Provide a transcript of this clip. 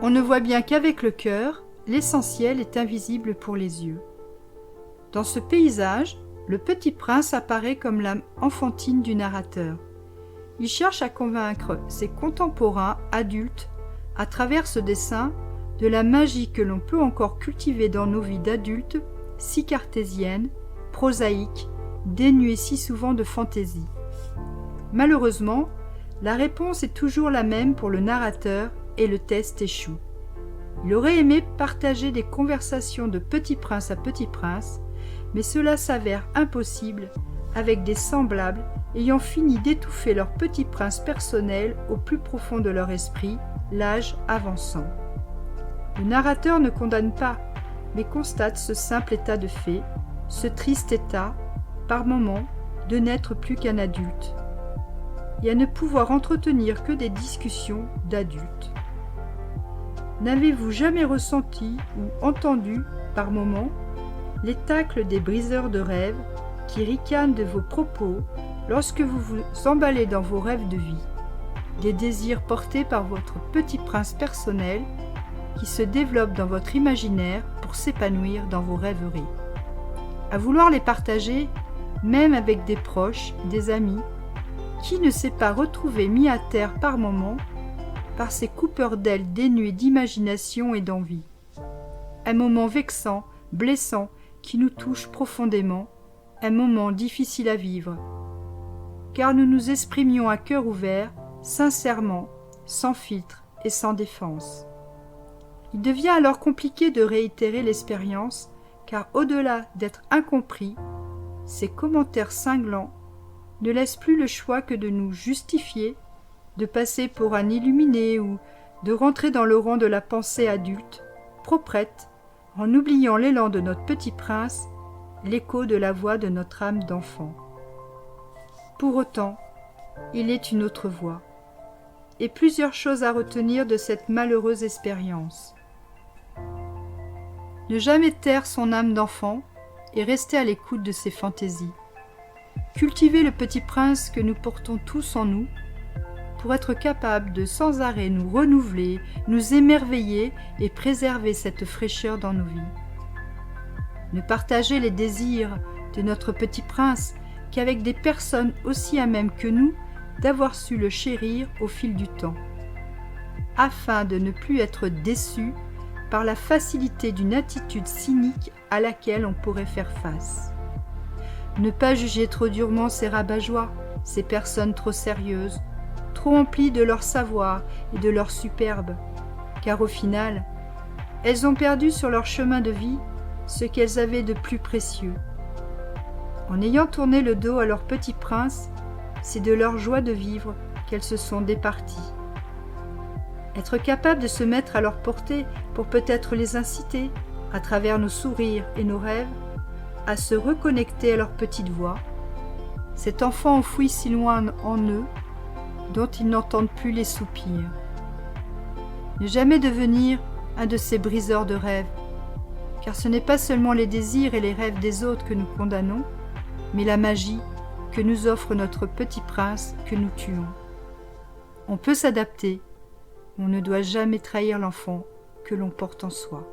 On ne voit bien qu'avec le cœur, l'essentiel est invisible pour les yeux. Dans ce paysage, le petit prince apparaît comme l'âme enfantine du narrateur. Il cherche à convaincre ses contemporains adultes, à travers ce dessin, de la magie que l'on peut encore cultiver dans nos vies d'adultes, si cartésiennes, prosaïques, dénuées si souvent de fantaisie. Malheureusement, la réponse est toujours la même pour le narrateur et le test échoue. Il aurait aimé partager des conversations de petit prince à petit prince, mais cela s'avère impossible avec des semblables ayant fini d'étouffer leur petit prince personnel au plus profond de leur esprit, l'âge avançant. Le narrateur ne condamne pas, mais constate ce simple état de fait, ce triste état, par moments, de n'être plus qu'un adulte, et à ne pouvoir entretenir que des discussions d'adultes. N'avez-vous jamais ressenti ou entendu, par moments, les tacles des briseurs de rêves qui ricanent de vos propos lorsque vous vous emballez dans vos rêves de vie, des désirs portés par votre petit prince personnel qui se développent dans votre imaginaire pour s'épanouir dans vos rêveries. À vouloir les partager, même avec des proches, des amis, qui ne s'est pas retrouvé mis à terre par moments par ces coupeurs d'ailes dénués d'imagination et d'envie. Un moment vexant, blessant, qui nous touche profondément, un moment difficile à vivre, car nous nous exprimions à cœur ouvert, sincèrement, sans filtre et sans défense. Il devient alors compliqué de réitérer l'expérience, car au-delà d'être incompris, ces commentaires cinglants ne laissent plus le choix que de nous justifier, de passer pour un illuminé ou de rentrer dans le rang de la pensée adulte, proprette, en oubliant l'élan de notre petit prince, l'écho de la voix de notre âme d'enfant. Pour autant, il est une autre voix, et plusieurs choses à retenir de cette malheureuse expérience. Ne jamais taire son âme d'enfant et rester à l'écoute de ses fantaisies. Cultiver le petit prince que nous portons tous en nous pour être capable de sans arrêt nous renouveler, nous émerveiller et préserver cette fraîcheur dans nos vies. Ne partager les désirs de notre petit prince qu'avec des personnes aussi à même que nous d'avoir su le chérir au fil du temps, afin de ne plus être déçus par la facilité d'une attitude cynique à laquelle on pourrait faire face. Ne pas juger trop durement ces rabat-joie, ces personnes trop sérieuses, trop emplies de leur savoir et de leur superbe, car au final, elles ont perdu sur leur chemin de vie ce qu'elles avaient de plus précieux. En ayant tourné le dos à leur petit prince, c'est de leur joie de vivre qu'elles se sont départies. Être capable de se mettre à leur portée pour peut-être les inciter, à travers nos sourires et nos rêves, à se reconnecter à leur petite voix, cet enfant enfoui si loin en eux, dont ils n'entendent plus les soupirs. Ne jamais devenir un de ces briseurs de rêves, car ce n'est pas seulement les désirs et les rêves des autres que nous condamnons, mais la magie que nous offre notre petit prince que nous tuons. On peut s'adapter, on ne doit jamais trahir l'enfant que l'on porte en soi.